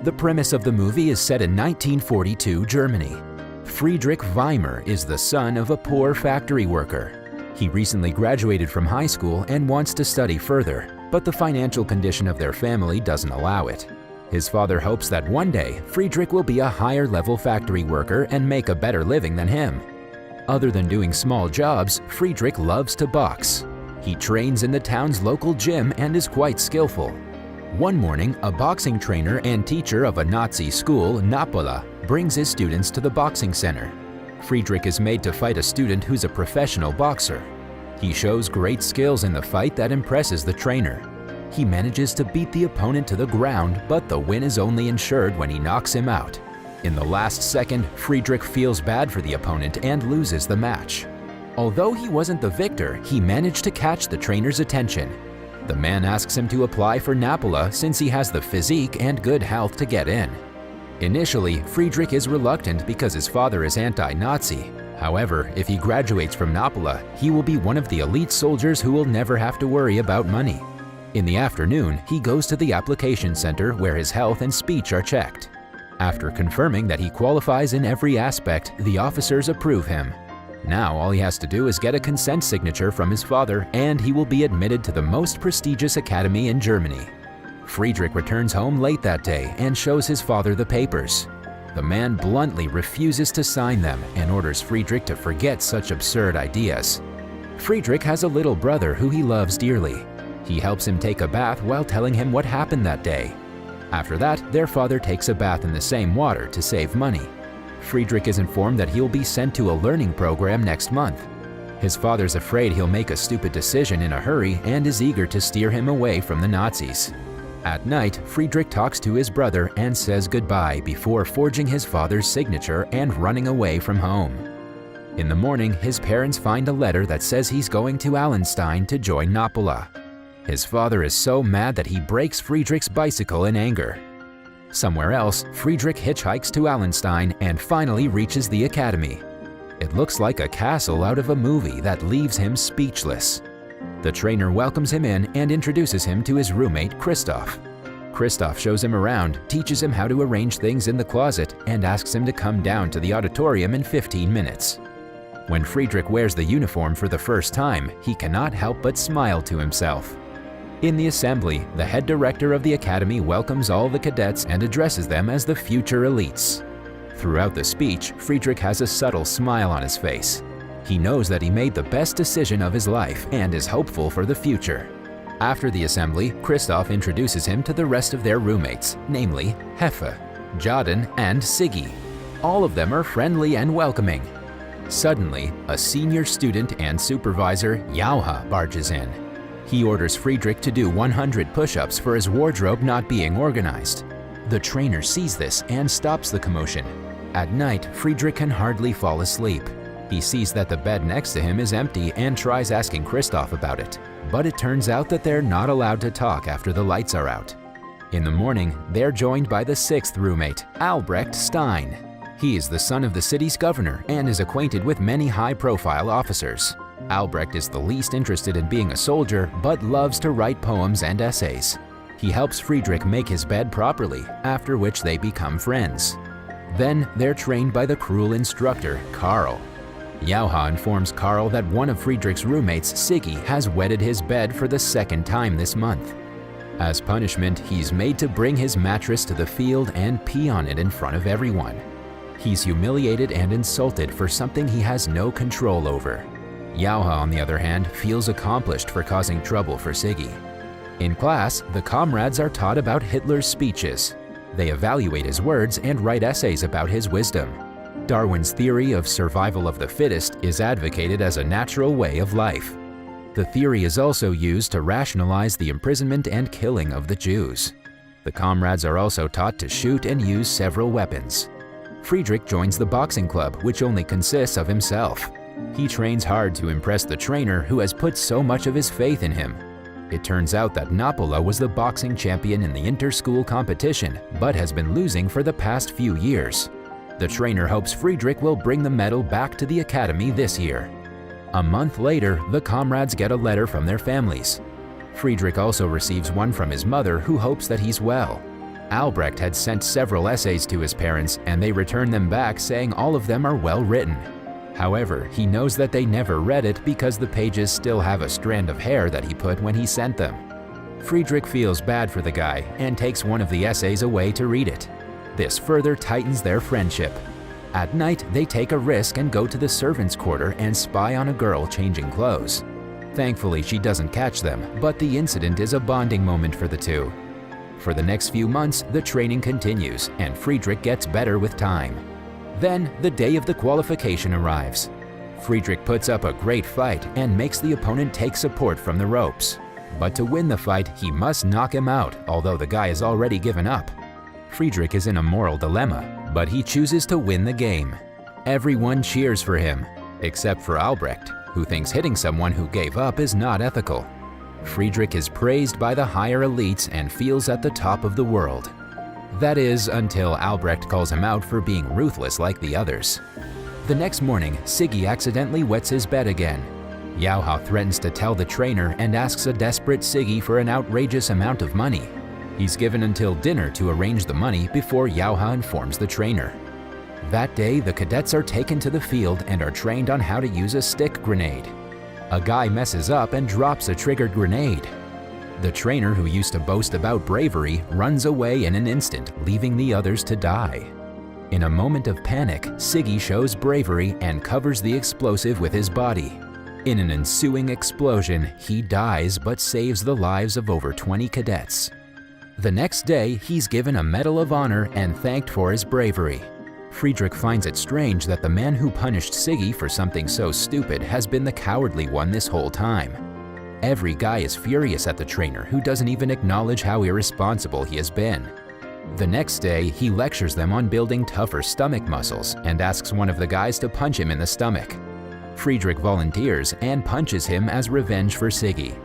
The premise of the movie is set in 1942 Germany. Friedrich Weimer is the son of a poor factory worker. He recently graduated from high school and wants to study further, but the financial condition of their family doesn't allow it. His father hopes that one day Friedrich will be a higher-level factory worker and make a better living than him. Other than doing small jobs, Friedrich loves to box. He trains in the town's local gym and is quite skillful. One morning, a boxing trainer and teacher of a Nazi school, Napola, brings his students to the boxing center. Friedrich is made to fight a student who's a professional boxer. He shows great skills in the fight that impresses the trainer. He manages to beat the opponent to the ground, but the win is only ensured when he knocks him out. In the last second, Friedrich feels bad for the opponent and loses the match. Although he wasn't the victor, he managed to catch the trainer's attention. The man asks him to apply for Napola since he has the physique and good health to get in. Initially, Friedrich is reluctant because his father is anti-Nazi. However, if he graduates from Napola, he will be one of the elite soldiers who will never have to worry about money. In the afternoon, he goes to the application center where his health and speech are checked. After confirming that he qualifies in every aspect, the officers approve him. Now all he has to do is get a consent signature from his father and he will be admitted to the most prestigious academy in Germany. Friedrich returns home late that day and shows his father the papers. The man bluntly refuses to sign them and orders Friedrich to forget such absurd ideas. Friedrich has a little brother who he loves dearly. He helps him take a bath while telling him what happened that day. After that, their father takes a bath in the same water to save money. Friedrich is informed that he'll be sent to a learning program next month. His father's afraid he'll make a stupid decision in a hurry and is eager to steer him away from the Nazis. At night, Friedrich talks to his brother and says goodbye before forging his father's signature and running away from home. In the morning, his parents find a letter that says he's going to Allenstein to join Napola. His father is so mad that he breaks Friedrich's bicycle in anger. Somewhere else, Friedrich hitchhikes to Allenstein and finally reaches the academy. It looks like a castle out of a movie that leaves him speechless. The trainer welcomes him in and introduces him to his roommate, Christoph. Christoph shows him around, teaches him how to arrange things in the closet, and asks him to come down to the auditorium in 15 minutes. When Friedrich wears the uniform for the first time, he cannot help but smile to himself. In the assembly, the head director of the academy welcomes all the cadets and addresses them as the future elites. Throughout the speech, Friedrich has a subtle smile on his face. He knows that he made the best decision of his life and is hopeful for the future. After the assembly, Christoph introduces him to the rest of their roommates, namely Heffe, Jaden, and Siggy. All of them are friendly and welcoming. Suddenly, a senior student and supervisor, Jauha, barges in. He orders Friedrich to do 100 push-ups for his wardrobe not being organized. The trainer sees this and stops the commotion. At night, Friedrich can hardly fall asleep. He sees that the bed next to him is empty and tries asking Christoph about it, but it turns out that they're not allowed to talk after the lights are out. In the morning, they're joined by the sixth roommate, Albrecht Stein. He is the son of the city's governor and is acquainted with many high-profile officers. Albrecht is the least interested in being a soldier, but loves to write poems and essays. He helps Friedrich make his bed properly, after which they become friends. Then they're trained by the cruel instructor, Karl. Jauha informs Karl that one of Friedrich's roommates, Siggy, has wetted his bed for the second time this month. As punishment, he's made to bring his mattress to the field and pee on it in front of everyone. He's humiliated and insulted for something he has no control over. Jauha, on the other hand, feels accomplished for causing trouble for Siggy. In class, the comrades are taught about Hitler's speeches. They evaluate his words and write essays about his wisdom. Darwin's theory of survival of the fittest is advocated as a natural way of life. The theory is also used to rationalize the imprisonment and killing of the Jews. The comrades are also taught to shoot and use several weapons. Friedrich joins the boxing club, which only consists of himself. He trains hard to impress the trainer who has put so much of his faith in him. It turns out that Napola was the boxing champion in the inter-school competition, but has been losing for the past few years. The trainer hopes Friedrich will bring the medal back to the academy this year. A month later, the comrades get a letter from their families. Friedrich also receives one from his mother who hopes that he's well. Albrecht had sent several essays to his parents, and they returned them back saying all of them are well written. However, he knows that they never read it because the pages still have a strand of hair that he put when he sent them. Friedrich feels bad for the guy and takes one of the essays away to read it. This further tightens their friendship. At night, they take a risk and go to the servants' quarter and spy on a girl changing clothes. Thankfully, she doesn't catch them, but the incident is a bonding moment for the two. For the next few months, the training continues, and Friedrich gets better with time. Then, the day of the qualification arrives. Friedrich puts up a great fight and makes the opponent take support from the ropes. But to win the fight, he must knock him out, although the guy has already given up. Friedrich is in a moral dilemma, but he chooses to win the game. Everyone cheers for him, except for Albrecht, who thinks hitting someone who gave up is not ethical. Friedrich is praised by the higher elites and feels at the top of the world. That is, until Albrecht calls him out for being ruthless like the others. The next morning, Siggy accidentally wets his bed again. Yauha threatens to tell the trainer and asks a desperate Siggy for an outrageous amount of money. He's given until dinner to arrange the money before Yauha informs the trainer. That day, the cadets are taken to the field and are trained on how to use a stick grenade. A guy messes up and drops a triggered grenade. The trainer, who used to boast about bravery, runs away in an instant, leaving the others to die. In a moment of panic, Siggy shows bravery and covers the explosive with his body. In an ensuing explosion, he dies but saves the lives of over 20 cadets. The next day, he's given a Medal of Honor and thanked for his bravery. Friedrich finds it strange that the man who punished Siggy for something so stupid has been the cowardly one this whole time. Every guy is furious at the trainer, who doesn't even acknowledge how irresponsible he has been. The next day, he lectures them on building tougher stomach muscles and asks one of the guys to punch him in the stomach. Friedrich volunteers and punches him as revenge for Siggy.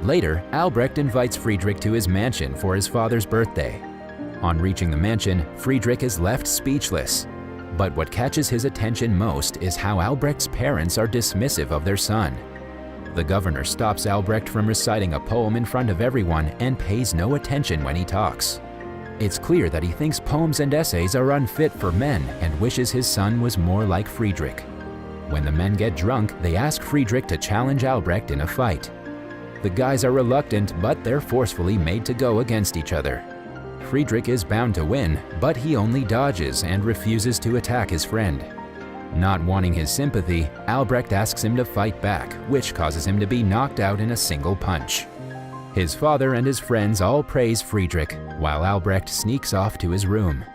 Later, Albrecht invites Friedrich to his mansion for his father's birthday. On reaching the mansion, Friedrich is left speechless. But what catches his attention most is how Albrecht's parents are dismissive of their son. The governor stops Albrecht from reciting a poem in front of everyone and pays no attention when he talks. It's clear that he thinks poems and essays are unfit for men and wishes his son was more like Friedrich. When the men get drunk, they ask Friedrich to challenge Albrecht in a fight. The guys are reluctant, but they're forcefully made to go against each other. Friedrich is bound to win, but he only dodges and refuses to attack his friend. Not wanting his sympathy, Albrecht asks him to fight back, which causes him to be knocked out in a single punch. His father and his friends all praise Friedrich, while Albrecht sneaks off to his room.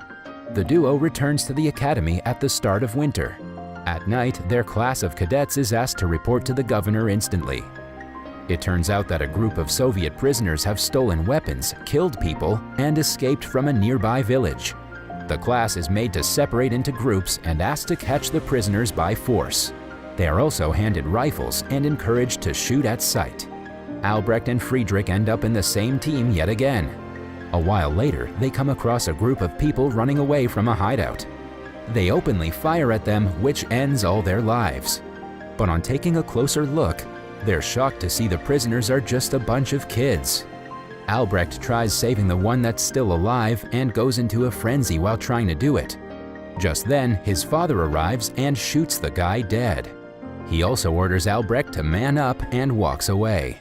The duo returns to the academy at the start of winter. At night, their class of cadets is asked to report to the governor instantly. It turns out that a group of Soviet prisoners have stolen weapons, killed people, and escaped from a nearby village. The class is made to separate into groups and asked to catch the prisoners by force. They are also handed rifles and encouraged to shoot at sight. Albrecht and Friedrich end up in the same team yet again. A while later, they come across a group of people running away from a hideout. They openly fire at them, which ends all their lives. But on taking a closer look, they're shocked to see the prisoners are just a bunch of kids. Albrecht tries saving the one that's still alive and goes into a frenzy while trying to do it. Just then, his father arrives and shoots the guy dead. He also orders Albrecht to man up and walks away.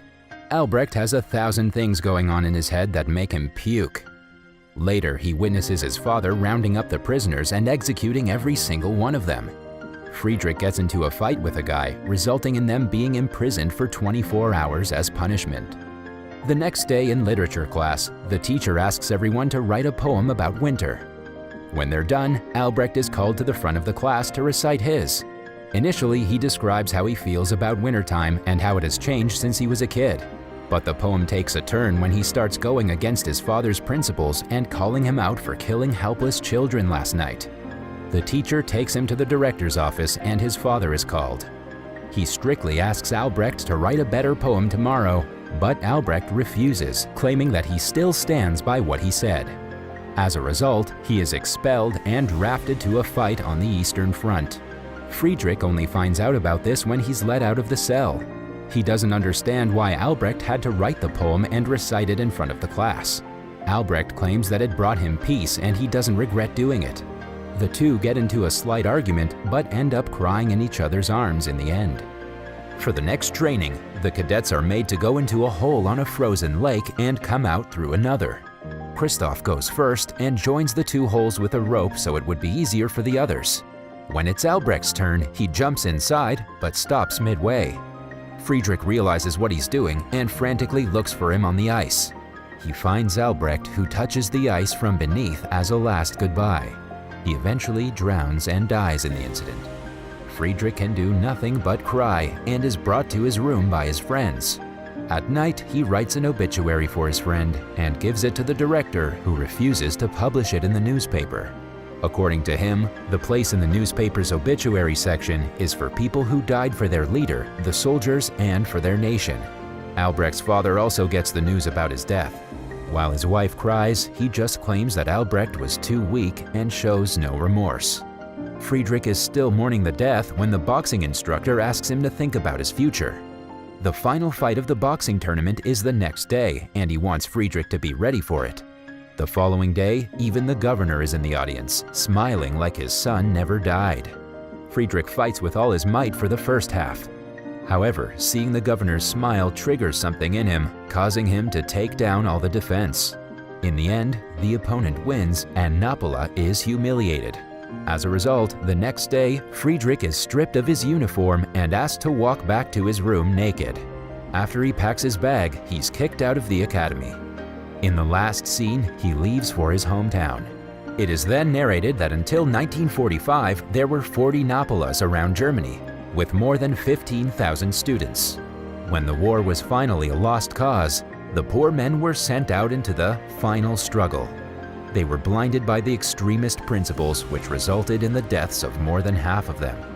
Albrecht has 1,000 things going on in his head that make him puke. Later, he witnesses his father rounding up the prisoners and executing every single one of them. Friedrich gets into a fight with a guy, resulting in them being imprisoned for 24 hours as punishment. The next day in literature class, the teacher asks everyone to write a poem about winter. When they're done, Albrecht is called to the front of the class to recite his. Initially, he describes how he feels about wintertime and how it has changed since he was a kid. But the poem takes a turn when he starts going against his father's principles and calling him out for killing helpless children last night. The teacher takes him to the director's office and his father is called. He strictly asks Albrecht to write a better poem tomorrow, but Albrecht refuses, claiming that he still stands by what he said. As a result, he is expelled and drafted to a fight on the Eastern Front. Friedrich only finds out about this when he's let out of the cell. He doesn't understand why Albrecht had to write the poem and recite it in front of the class. Albrecht claims that it brought him peace and he doesn't regret doing it. The two get into a slight argument but end up crying in each other's arms in the end. For the next training, the cadets are made to go into a hole on a frozen lake and come out through another. Christoph goes first and joins the two holes with a rope so it would be easier for the others. When it's Albrecht's turn, he jumps inside but stops midway. Friedrich realizes what he's doing and frantically looks for him on the ice. He finds Albrecht, who touches the ice from beneath as a last goodbye. He eventually drowns and dies in the incident. Friedrich can do nothing but cry and is brought to his room by his friends. At night, he writes an obituary for his friend and gives it to the director, who refuses to publish it in the newspaper. According to him, the place in the newspaper's obituary section is for people who died for their leader, the soldiers, and for their nation. Albrecht's father also gets the news about his death. While his wife cries, he just claims that Albrecht was too weak and shows no remorse. Friedrich is still mourning the death when the boxing instructor asks him to think about his future. The final fight of the boxing tournament is the next day, and he wants Friedrich to be ready for it. The following day, even the governor is in the audience, smiling like his son never died. Friedrich fights with all his might for the first half. However, seeing the governor's smile triggers something in him, causing him to take down all the defense. In the end, the opponent wins and Napola is humiliated. As a result, the next day, Friedrich is stripped of his uniform and asked to walk back to his room naked. After he packs his bag, he's kicked out of the academy. In the last scene, he leaves for his hometown. It is then narrated that until 1945, there were 40 Napolas around Germany, with more than 15,000 students. When the war was finally a lost cause, the poor men were sent out into the final struggle. They were blinded by the extremist principles which resulted in the deaths of more than half of them.